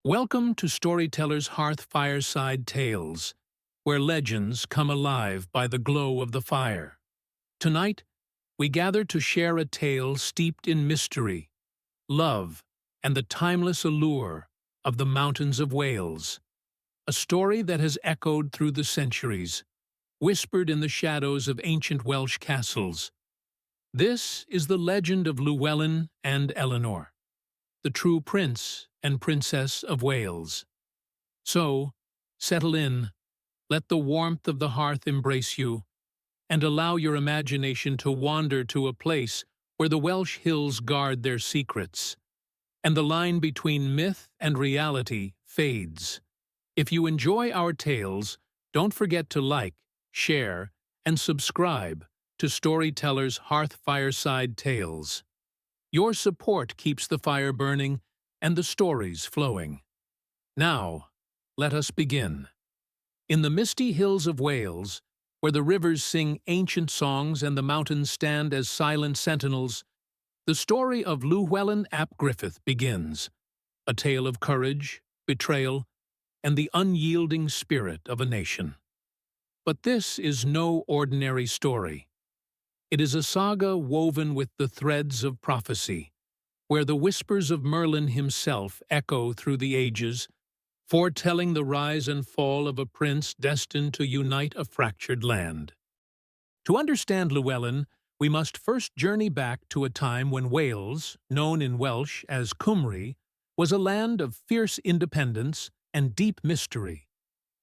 Welcome to Storyteller's Hearth Fireside Tales, where legends come alive by the glow of the fire. Tonight, we gather to share a tale steeped in mystery, love, and the timeless allure of the mountains of Wales. A story that has echoed through the centuries, whispered in the shadows of ancient Welsh castles. This is the legend of Llywelyn and Eleanor, the true prince and princess of Wales. So, settle in, let the warmth of the hearth embrace you, and allow your imagination to wander to a place where the Welsh hills guard their secrets, and the line between myth and reality fades. If you enjoy our tales, don't forget to like, share, and subscribe to Storyteller's Hearth Fireside Tales. Your support keeps the fire burning and the stories flowing. Now, let us begin. In the misty hills of Wales, where the rivers sing ancient songs and the mountains stand as silent sentinels, the story of Llywelyn ap Gruffudd begins, a tale of courage, betrayal, and the unyielding spirit of a nation. But this is no ordinary story. It is a saga woven with the threads of prophecy, where the whispers of Merlin himself echo through the ages, foretelling the rise and fall of a prince destined to unite a fractured land. To understand Llywelyn, we must first journey back to a time when Wales, known in Welsh as Cymru, was a land of fierce independence and deep mystery.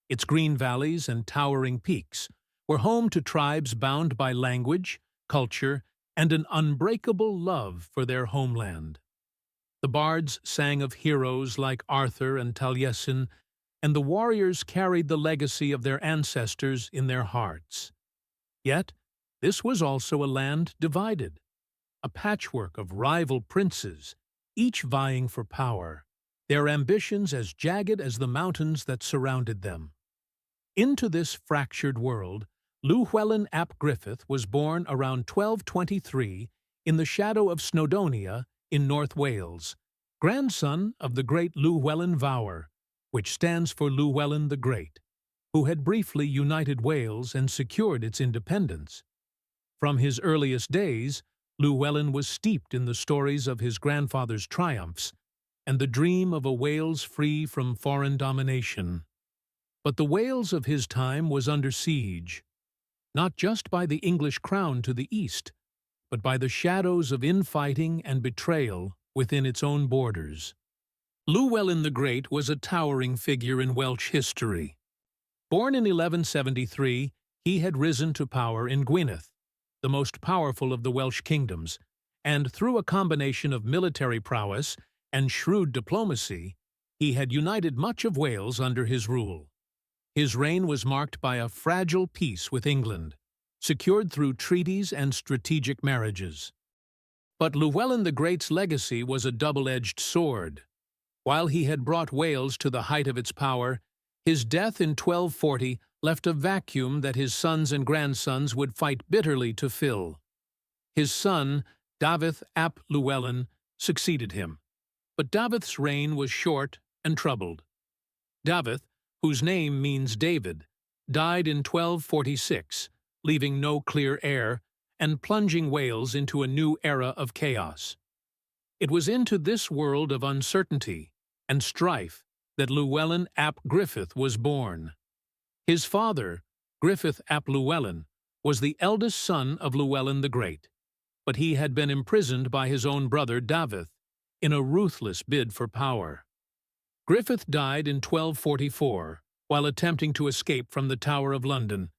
Its green valleys and towering peaks were home to tribes bound by language, culture, and an unbreakable love for their homeland. The bards sang of heroes like Arthur and Taliesin, and the warriors carried the legacy of their ancestors in their hearts. Yet, this was also a land divided, a patchwork of rival princes, each vying for power, their ambitions as jagged as the mountains that surrounded them. Into this fractured world, Llywelyn ap Gruffudd was born around 1223 in the shadow of Snowdonia in North Wales, grandson of the great Llywelyn Fawr, which stands for Llywelyn the Great, who had briefly united Wales and secured its independence. From his earliest days, Llywelyn was steeped in the stories of his grandfather's triumphs and the dream of a Wales free from foreign domination. But the Wales of his time was under siege, not just by the English crown to the east, but by the shadows of infighting and betrayal within its own borders. Llywelyn the Great was a towering figure in Welsh history. Born in 1173, he had risen to power in Gwynedd, the most powerful of the Welsh kingdoms, and through a combination of military prowess and shrewd diplomacy, he had united much of Wales under his rule. His reign was marked by a fragile peace with England, secured through treaties and strategic marriages. But Llywelyn the Great's legacy was a double-edged sword. While he had brought Wales to the height of its power, his death in 1240 left a vacuum that his sons and grandsons would fight bitterly to fill. His son, Dafydd ap Llywelyn, succeeded him, but Dafydd's reign was short and troubled. Dafydd, whose name means David, died in 1246, leaving no clear heir and plunging Wales into a new era of chaos. It was into this world of uncertainty and strife that Llywelyn ap Gruffudd was born. His father, Gruffudd ap Llywelyn, was the eldest son of Llywelyn the Great, but he had been imprisoned by his own brother Dafydd in a ruthless bid for power. Gruffudd died in 1244 while attempting to escape from the Tower of London,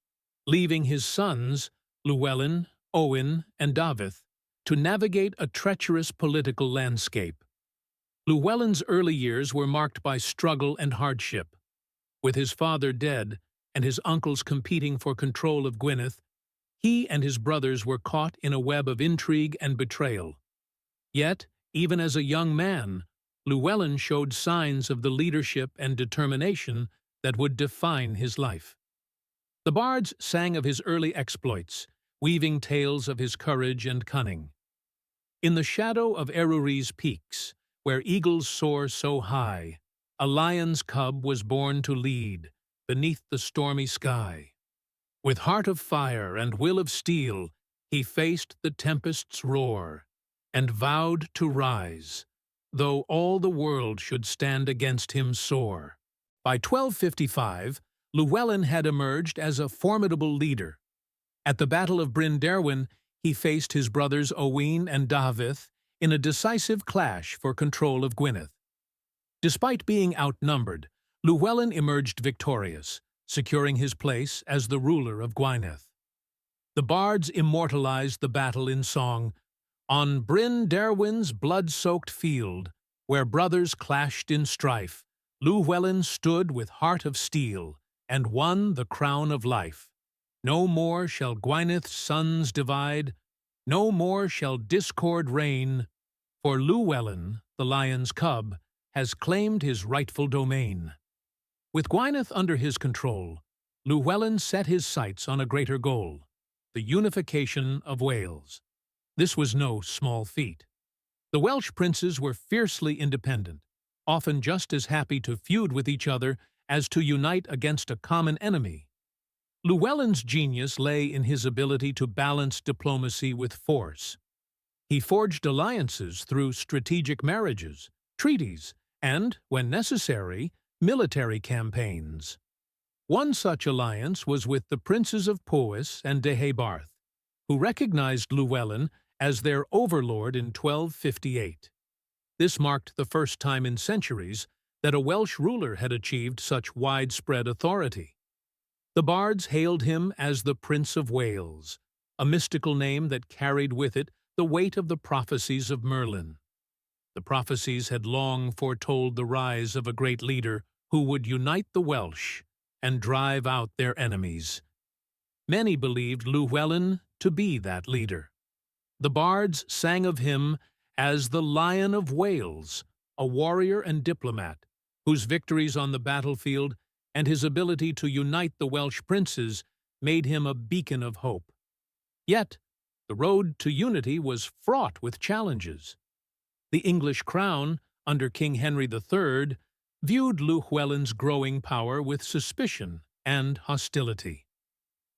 leaving his sons, Llywelyn, Owen, and Dafydd, to navigate a treacherous political landscape. Llywelyn's early years were marked by struggle and hardship. With his father dead and his uncles competing for control of Gwynedd, he and his brothers were caught in a web of intrigue and betrayal. Yet, even as a young man, Llywelyn showed signs of the leadership and determination that would define his life. The bards sang of his early exploits, weaving tales of his courage and cunning. In the shadow of Eryri's peaks, where eagles soar so high, a lion's cub was born to lead beneath the stormy sky. With heart of fire and will of steel, he faced the tempest's roar, and vowed to rise, though all the world should stand against him sore. By 1255, Llywelyn had emerged as a formidable leader. At the Battle of Bryn Derwen, he faced his brothers Owain and Dafydd in a decisive clash for control of Gwynedd. Despite being outnumbered, Llywelyn emerged victorious, securing his place as the ruler of Gwynedd. The bards immortalized the battle in song, "On Bryn Derwen's blood-soaked field, where brothers clashed in strife, Llywelyn stood with heart of steel, and won the crown of life. No more shall Gwyned's sons divide, no more shall discord reign, for Llywelyn, the lion's cub, has claimed his rightful domain." With Gwynedd under his control, Llywelyn set his sights on a greater goal, the unification of Wales. This was no small feat. The Welsh princes were fiercely independent, often just as happy to feud with each other as to unite against a common enemy. Llywelyn's genius lay in his ability to balance diplomacy with force. He forged alliances through strategic marriages, treaties, and, when necessary, military campaigns. One such alliance was with the princes of Powys and Deheubarth, who recognized Llywelyn as their overlord in 1258. This marked the first time in centuries that a Welsh ruler had achieved such widespread authority. The bards hailed him as the Prince of Wales, a mystical name that carried with it the weight of the prophecies of Merlin. The prophecies had long foretold the rise of a great leader who would unite the Welsh and drive out their enemies. Many believed Llywelyn to be that leader. The bards sang of him as the Lion of Wales, a warrior and diplomat, whose victories on the battlefield and his ability to unite the Welsh princes made him a beacon of hope. Yet, the road to unity was fraught with challenges. The English crown, under King Henry III, viewed Llywelyn's growing power with suspicion and hostility.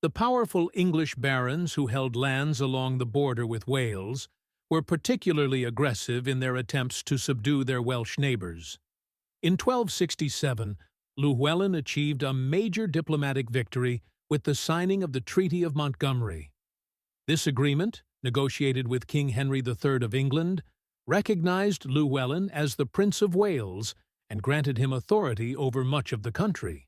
The powerful English barons who held lands along the border with Wales were particularly aggressive in their attempts to subdue their Welsh neighbours. In 1267, Llywelyn achieved a major diplomatic victory with the signing of the Treaty of Montgomery. This agreement, negotiated with King Henry III of England, recognized Llywelyn as the Prince of Wales and granted him authority over much of the country.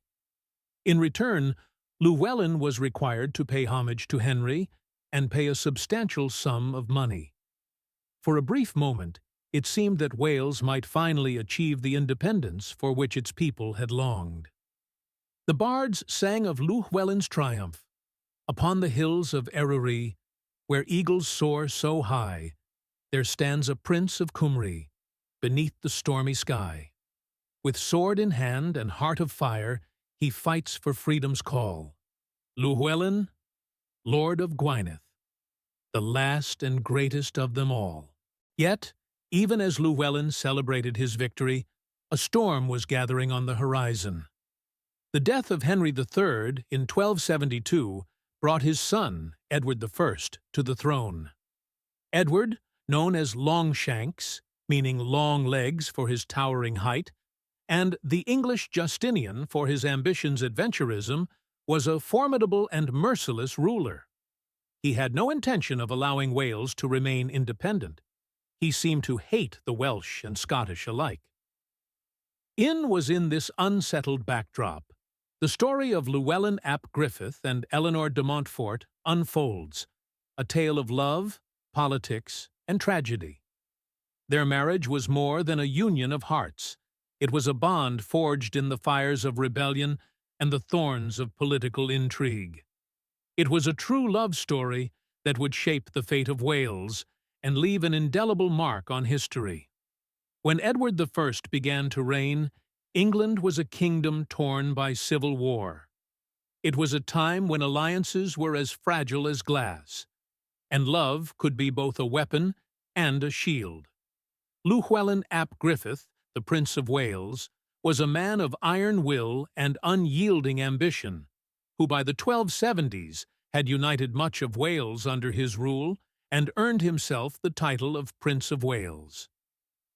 In return, Llywelyn was required to pay homage to Henry and pay a substantial sum of money. For a brief moment, it seemed that Wales might finally achieve the independence for which its people had longed. The bards sang of Llywelyn's triumph. Upon the hills of Eryri, where eagles soar so high, there stands a prince of Cymru, beneath the stormy sky. With sword in hand and heart of fire, he fights for freedom's call. Llywelyn, Lord of Gwynedd, the last and greatest of them all. Yet, even as Llywelyn celebrated his victory, a storm was gathering on the horizon. The death of Henry III in 1272 brought his son, Edward I, to the throne. Edward, known as Longshanks, meaning long legs for his towering height, and the English Justinian for his ambitions adventurism, was a formidable and merciless ruler. He had no intention of allowing Wales to remain independent. He seemed to hate the Welsh and Scottish alike. In this unsettled backdrop, the story of Llywelyn ap Gruffudd and Eleanor de Montfort unfolds, a tale of love, politics, and tragedy. Their marriage was more than a union of hearts. It was a bond forged in the fires of rebellion and the thorns of political intrigue. It was a true love story that would shape the fate of Wales and leave an indelible mark on history. When Edward I began to reign, England was a kingdom torn by civil war. It was a time when alliances were as fragile as glass, and love could be both a weapon and a shield. Llywelyn ap Gruffudd, the Prince of Wales, was a man of iron will and unyielding ambition, who by the 1270s had united much of Wales under his rule and earned himself the title of Prince of Wales.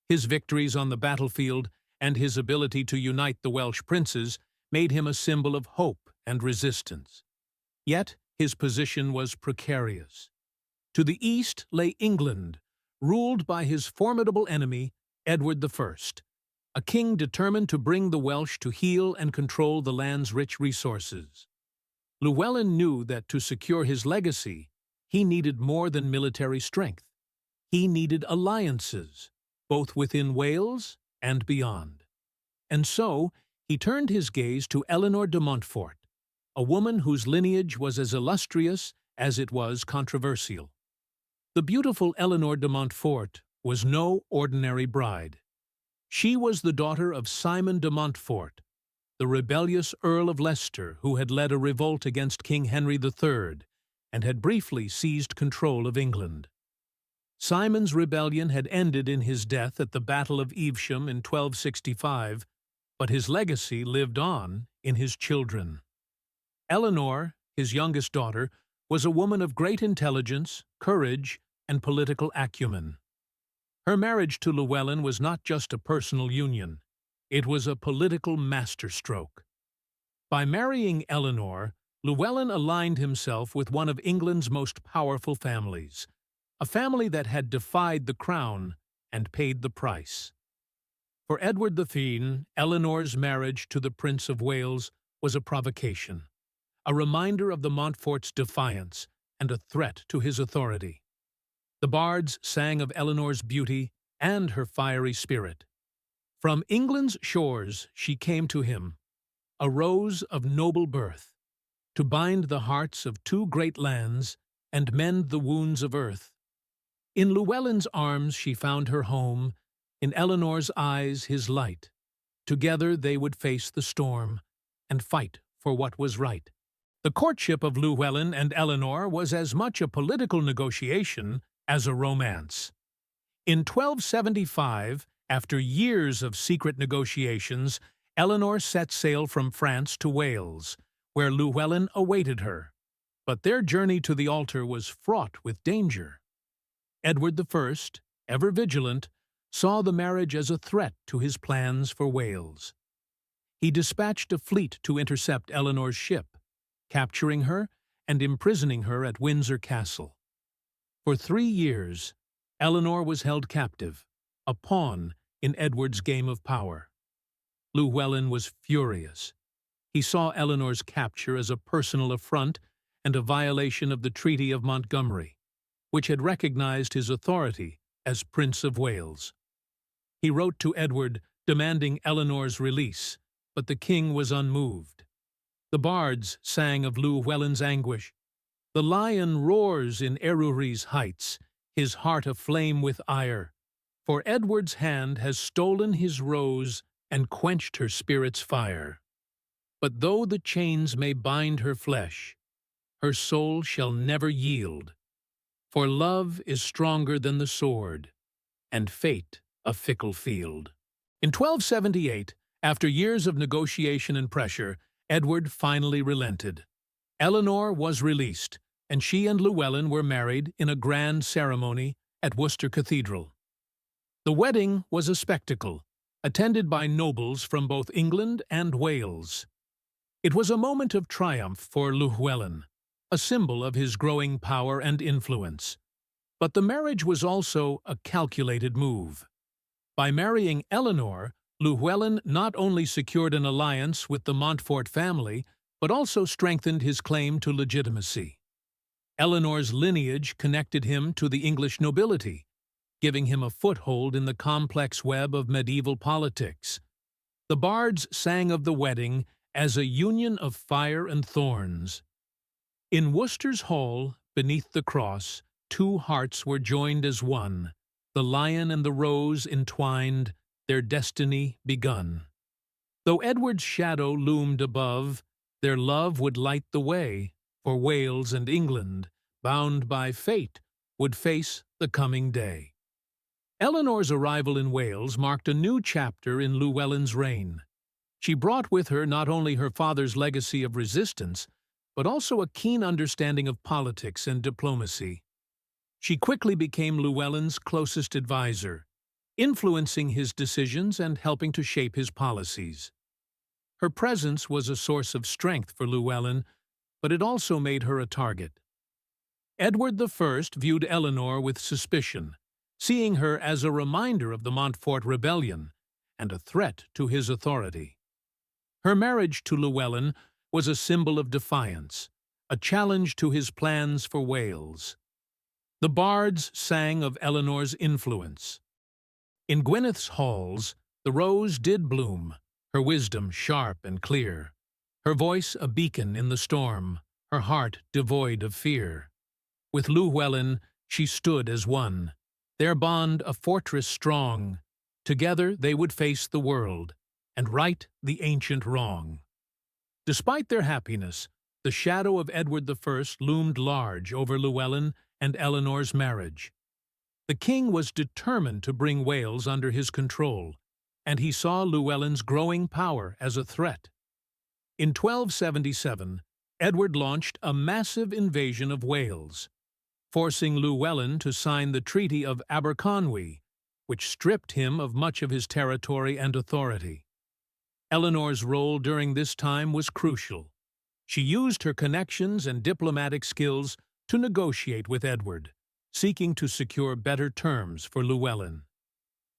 His victories on the battlefield and his ability to unite the Welsh princes made him a symbol of hope and resistance. Yet his position was precarious. To the east lay England, ruled by his formidable enemy, Edward I, a king determined to bring the Welsh to heal and control the land's rich resources. Llywelyn knew that to secure his legacy, he needed more than military strength. He needed alliances, both within Wales and beyond. And so, he turned his gaze to Eleanor de Montfort, a woman whose lineage was as illustrious as it was controversial. The beautiful Eleanor de Montfort was no ordinary bride. She was the daughter of Simon de Montfort, the rebellious Earl of Leicester who had led a revolt against King Henry III and had briefly seized control of England. Simon's rebellion had ended in his death at the Battle of Evesham in 1265, but his legacy lived on in his children. Eleanor, his youngest daughter, was a woman of great intelligence, courage, and political acumen. Her marriage to Llywelyn was not just a personal union. It was a political masterstroke. By marrying Eleanor, Llywelyn aligned himself with one of England's most powerful families, a family that had defied the crown and paid the price. For Edward the Fiend, Eleanor's marriage to the Prince of Wales was a provocation, a reminder of the Montfort's defiance and a threat to his authority. The bards sang of Eleanor's beauty and her fiery spirit. From England's shores she came to him, a rose of noble birth, to bind the hearts of two great lands and mend the wounds of earth. In Llywelyn's arms she found her home, in Eleanor's eyes his light. Together they would face the storm and fight for what was right. The courtship of Llywelyn and Eleanor was as much a political negotiation as a romance. In 1275, after years of secret negotiations, Eleanor set sail from France to Wales, where Llywelyn awaited her. But their journey to the altar was fraught with danger. Edward I, ever vigilant, saw the marriage as a threat to his plans for Wales. He dispatched a fleet to intercept Eleanor's ship, capturing her and imprisoning her at Windsor Castle. For 3 years, Eleanor was held captive, a pawn in Edward's game of power. Llywelyn was furious. He saw Eleanor's capture as a personal affront and a violation of the Treaty of Montgomery, which had recognized his authority as Prince of Wales. He wrote to Edward demanding Eleanor's release, but the king was unmoved. The bards sang of Llywelyn's anguish. The lion roars in Eryri's heights, his heart aflame with ire, for Edward's hand has stolen his rose and quenched her spirit's fire. But though the chains may bind her flesh, her soul shall never yield, for love is stronger than the sword, and fate a fickle field. In 1278, after years of negotiation and pressure, Edward finally relented. Eleanor was released, and she and Llywelyn were married in a grand ceremony at Worcester Cathedral. The wedding was a spectacle, attended by nobles from both England and Wales. It was a moment of triumph for Llywelyn, a symbol of his growing power and influence. But the marriage was also a calculated move. By marrying Eleanor, Llywelyn not only secured an alliance with the Montfort family, but also strengthened his claim to legitimacy. Eleanor's lineage connected him to the English nobility, giving him a foothold in the complex web of medieval politics. The bards sang of the wedding as a union of fire and thorns. In Worcester's hall, beneath the cross, two hearts were joined as one, the lion and the rose entwined, their destiny begun. Though Edward's shadow loomed above, their love would light the way, for Wales and England, bound by fate, would face the coming day. Eleanor's arrival in Wales marked a new chapter in Llywelyn's reign. She brought with her not only her father's legacy of resistance, but also a keen understanding of politics and diplomacy. She quickly became Llywelyn's closest advisor, influencing his decisions and helping to shape his policies. Her presence was a source of strength for Llywelyn, but it also made her a target. Edward I viewed Eleanor with suspicion, seeing her as a reminder of the Montfort rebellion and a threat to his authority. Her marriage to Llywelyn was a symbol of defiance, a challenge to his plans for Wales. The bards sang of Eleanor's influence. In Gwyneth's halls, the rose did bloom, her wisdom sharp and clear, her voice a beacon in the storm, her heart devoid of fear. With Llywelyn she stood as one, their bond a fortress strong. Together they would face the world and right the ancient wrong. Despite their happiness, the shadow of Edward I loomed large over Llywelyn and Eleanor's marriage. The king was determined to bring Wales under his control, and he saw Llywelyn's growing power as a threat. In 1277, Edward launched a massive invasion of Wales, forcing Llywelyn to sign the Treaty of Aberconwy, which stripped him of much of his territory and authority. Eleanor's role during this time was crucial. She used her connections and diplomatic skills to negotiate with Edward, seeking to secure better terms for Llywelyn.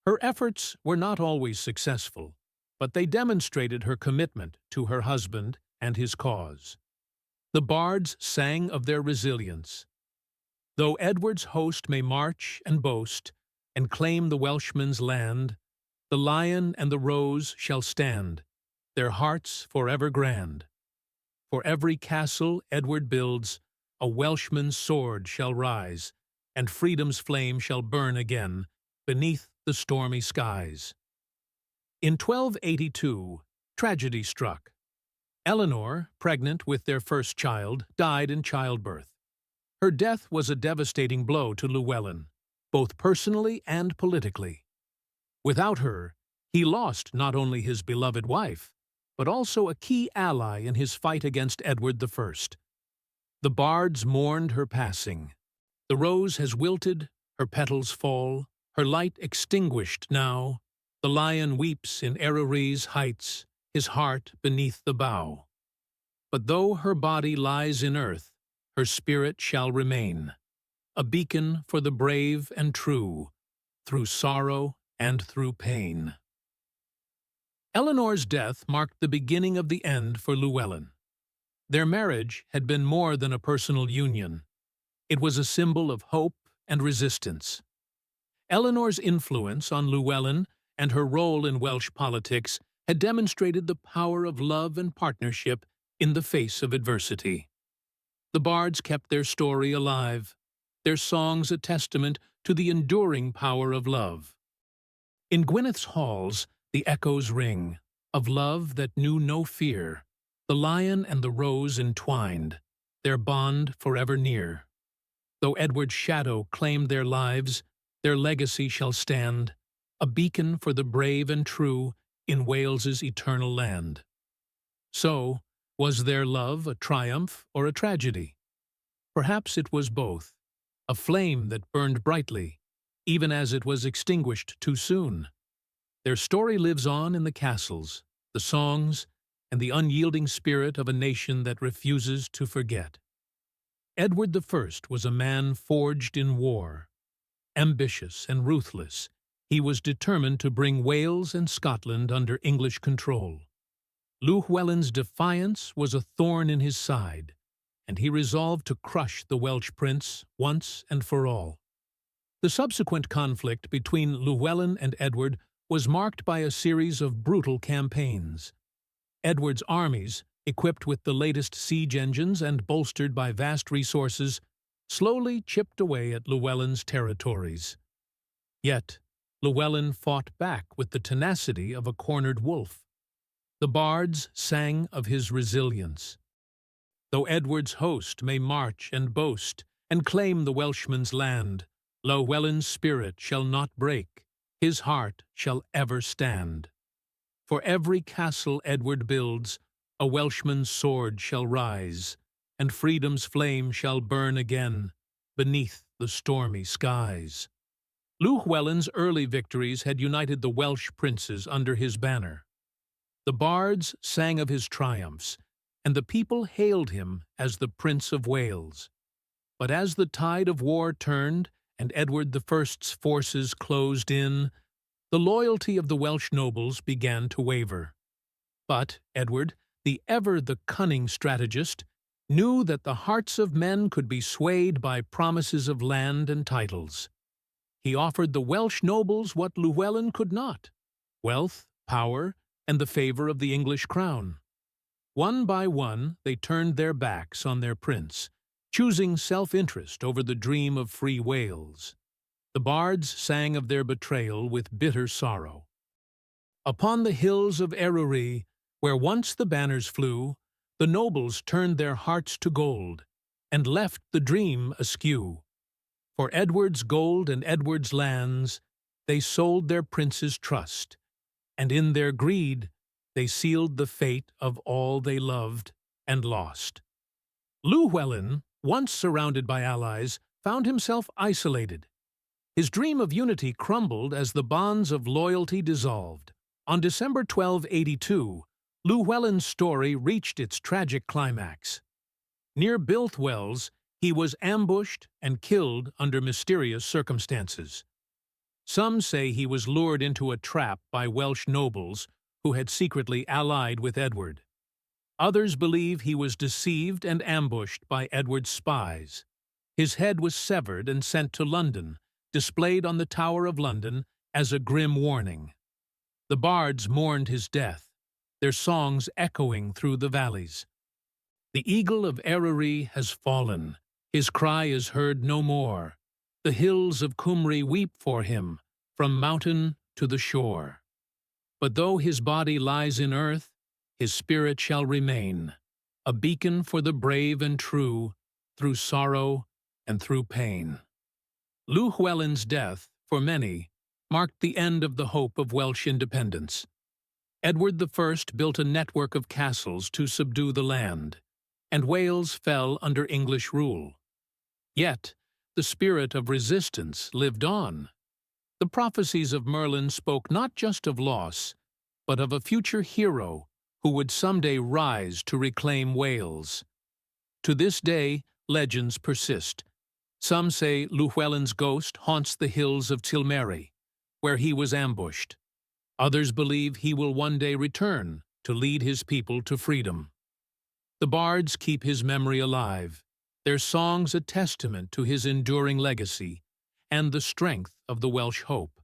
Her efforts were not always successful, but they demonstrated her commitment to her husband and his cause. The bards sang of their resilience. Though Edward's host may march and boast, and claim the Welshman's land, the lion and the rose shall stand, their hearts forever grand. For every castle Edward builds, a Welshman's sword shall rise, and freedom's flame shall burn again beneath the stormy skies. In 1282, tragedy struck. Eleanor, pregnant with their first child, died in childbirth. Her death was a devastating blow to Llywelyn, both personally and politically. Without her, he lost not only his beloved wife, but also a key ally in his fight against Edward I. The bards mourned her passing. The rose has wilted, her petals fall, her light extinguished now. The lion weeps in Eryri's heights, his heart beneath the bough. But though her body lies in earth, her spirit shall remain, a beacon for the brave and true, through sorrow and through pain. Eleanor's death marked the beginning of the end for Llywelyn. Their marriage had been more than a personal union. It was a symbol of hope and resistance. Eleanor's influence on Llywelyn and her role in Welsh politics had demonstrated the power of love and partnership in the face of adversity. The bards kept their story alive, their songs a testament to the enduring power of love. In Gwyneth's halls, the echoes ring, of love that knew no fear, the lion and the rose entwined, their bond forever near. Though Edward's shadow claimed their lives, their legacy shall stand, a beacon for the brave and true in Wales's eternal land. So, was their love a triumph or a tragedy? Perhaps it was both, a flame that burned brightly, even as it was extinguished too soon. Their story lives on in the castles, the songs, and the unyielding spirit of a nation that refuses to forget. Edward I was a man forged in war. Ambitious and ruthless, he was determined to bring Wales and Scotland under English control. Llywelyn's defiance was a thorn in his side, and he resolved to crush the Welsh prince once and for all. The subsequent conflict between Llywelyn and Edward was marked by a series of brutal campaigns. Edward's armies, equipped with the latest siege engines and bolstered by vast resources, slowly chipped away at Llywelyn's territories. Yet, Llywelyn fought back with the tenacity of a cornered wolf. The bards sang of his resilience. Though Edward's host may march and boast and claim the Welshman's land, Llywelyn's spirit shall not break, his heart shall ever stand. For every castle Edward builds, a Welshman's sword shall rise, and freedom's flame shall burn again beneath the stormy skies. Llywelyn's early victories had united the Welsh princes under his banner. The bards sang of his triumphs, and the people hailed him as the Prince of Wales. But as the tide of war turned and Edward I's forces closed in, the loyalty of the Welsh nobles began to waver. But Edward, the cunning strategist, knew that the hearts of men could be swayed by promises of land and titles. He offered the Welsh nobles what Llywelyn could not: wealth, power, and the favor of the English crown. One by one, they turned their backs on their prince, choosing self-interest over the dream of free Wales. The bards sang of their betrayal with bitter sorrow. Upon the hills of Eryri, where once the banners flew, the nobles turned their hearts to gold, and left the dream askew. For Edward's gold and Edward's lands, they sold their prince's trust, and in their greed they sealed the fate of all they loved and lost. Llywelyn, once surrounded by allies, found himself isolated. His dream of unity crumbled as the bonds of loyalty dissolved. On December 1282, Llywelyn's story reached its tragic climax. Near Builthwells, he was ambushed and killed under mysterious circumstances. Some say he was lured into a trap by Welsh nobles who had secretly allied with Edward. Others believe he was deceived and ambushed by Edward's spies. His head was severed and sent to London, displayed on the Tower of London as a grim warning. The bards mourned his death, their songs echoing through the valleys. The eagle of Eryri has fallen, his cry is heard no more. The hills of Cymru weep for him, from mountain to the shore. But though his body lies in earth, his spirit shall remain, a beacon for the brave and true, through sorrow and through pain. Llywelyn's death, for many, marked the end of the hope of Welsh independence. Edward I built a network of castles to subdue the land, and Wales fell under English rule. Yet, the spirit of resistance lived on. The prophecies of Merlin spoke not just of loss, but of a future hero who would someday rise to reclaim Wales. To this day, legends persist. Some say Llywelyn's ghost haunts the hills of Cilmeri, where he was ambushed. Others believe he will one day return to lead his people to freedom. The bards keep his memory alive, their songs a testament to his enduring legacy and the strength of the Welsh hope.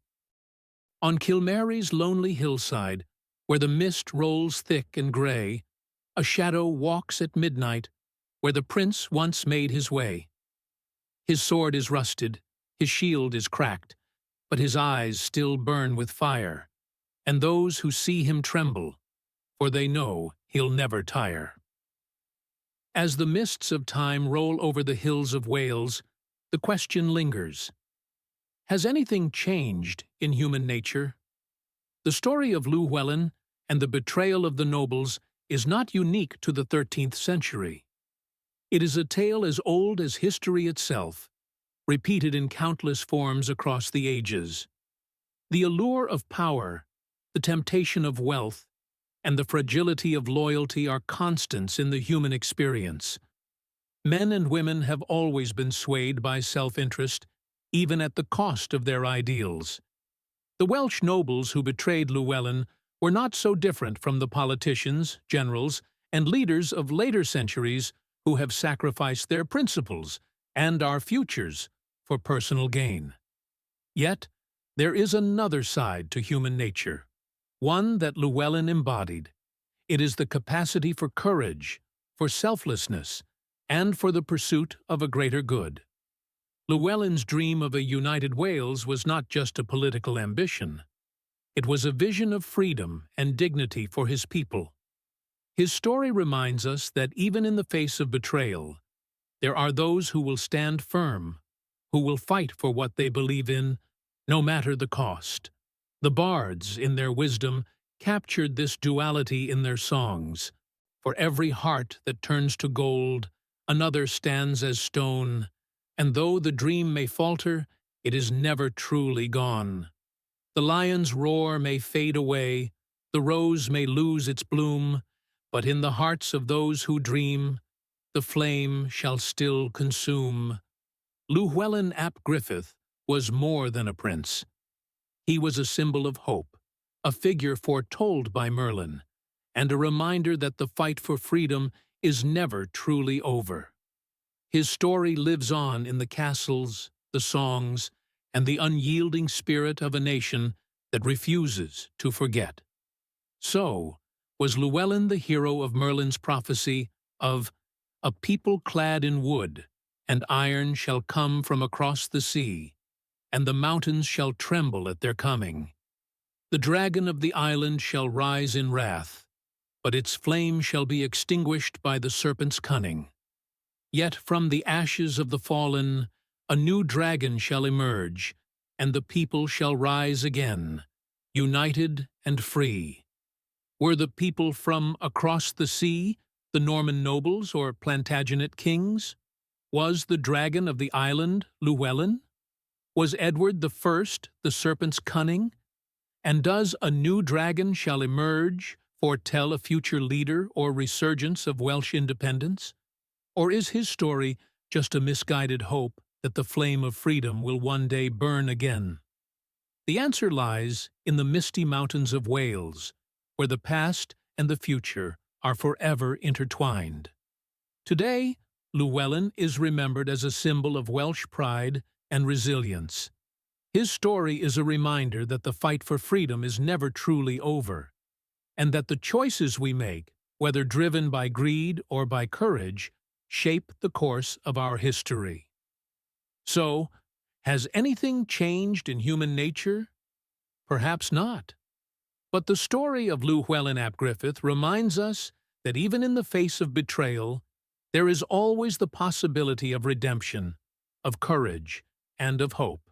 On Cilmeri's lonely hillside, where the mist rolls thick and grey, a shadow walks at midnight where the prince once made his way. His sword is rusted, his shield is cracked, but his eyes still burn with fire, and those who see him tremble, for they know he'll never tire. As the mists of time roll over the hills of Wales, the question lingers: has anything changed in human nature? The story of Llywelyn and the betrayal of the nobles is not unique to the 13th century. It is a tale as old as history itself, repeated in countless forms across the ages. The allure of power, the temptation of wealth, and the fragility of loyalty are constants in the human experience. Men and women have always been swayed by self-interest, even at the cost of their ideals. The Welsh nobles who betrayed Llywelyn were not so different from the politicians, generals, and leaders of later centuries who have sacrificed their principles and our futures for personal gain. Yet, there is another side to human nature, one that Llywelyn embodied. It is the capacity for courage, for selflessness, and for the pursuit of a greater good. Llywelyn's dream of a united Wales was not just a political ambition. It was a vision of freedom and dignity for his people. His story reminds us that even in the face of betrayal, there are those who will stand firm, who will fight for what they believe in, no matter the cost. The bards, in their wisdom, captured this duality in their songs. For every heart that turns to gold, another stands as stone, and though the dream may falter, it is never truly gone. The lion's roar may fade away, the rose may lose its bloom, but in the hearts of those who dream, the flame shall still consume. Llywelyn ap Gruffudd was more than a prince. He was a symbol of hope, a figure foretold by Merlin, and a reminder that the fight for freedom is never truly over. His story lives on in the castles, the songs, and the unyielding spirit of a nation that refuses to forget. So, was Llywelyn the hero of Merlin's prophecy of "A people clad in wood, and iron shall come from across the sea, and the mountains shall tremble at their coming. The dragon of the island shall rise in wrath, but its flame shall be extinguished by the serpent's cunning. Yet from the ashes of the fallen, a new dragon shall emerge, and the people shall rise again, united and free." Were the people from across the sea the Norman nobles or Plantagenet kings? Was the dragon of the island Llywelyn? Was Edward the First the serpent's cunning? And does a new dragon shall emerge foretell a future leader or resurgence of Welsh independence? Or is his story just a misguided hope that the flame of freedom will one day burn again? The answer lies in the misty mountains of Wales, where the past and the future are forever intertwined. Today, Llywelyn is remembered as a symbol of Welsh pride and resilience. His story is a reminder that the fight for freedom is never truly over, and that the choices we make, whether driven by greed or by courage, shape the course of our history. So, has anything changed in human nature? Perhaps not. But the story of Llywelyn ap Gruffudd reminds us that even in the face of betrayal, there is always the possibility of redemption, of courage, and of hope.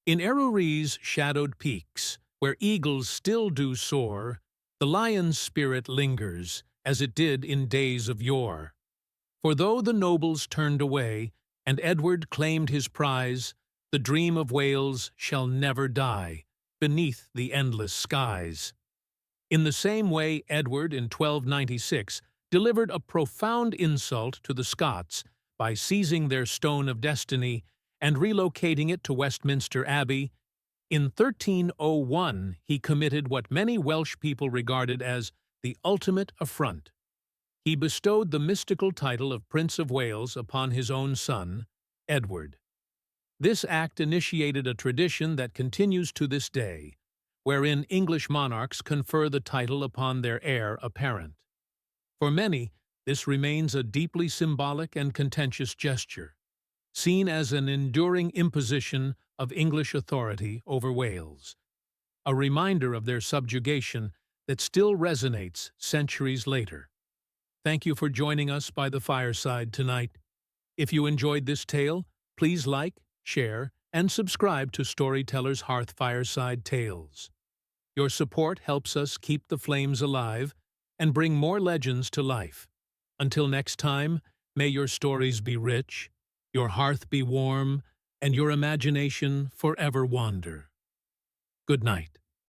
In Eryri's shadowed peaks, where eagles still do soar, the lion's spirit lingers, as it did in days of yore. For though the nobles turned away, and Edward claimed his prize, the dream of Wales shall never die, beneath the endless skies. In the same way, Edward in 1296 delivered a profound insult to the Scots by seizing their Stone of Destiny and relocating it to Westminster Abbey. In 1301, he committed what many Welsh people regarded as the ultimate affront. He bestowed the mystical title of Prince of Wales upon his own son, Edward. This act initiated a tradition that continues to this day, wherein English monarchs confer the title upon their heir apparent. For many, this remains a deeply symbolic and contentious gesture, seen as an enduring imposition of English authority over Wales, a reminder of their subjugation that still resonates centuries later. Thank you for joining us by the fireside tonight. If you enjoyed this tale, please like, share, and subscribe to Storyteller's Hearth Fireside Tales. Your support helps us keep the flames alive and bring more legends to life. Until next time, may your stories be rich, your hearth be warm, and your imagination forever wander. Good night.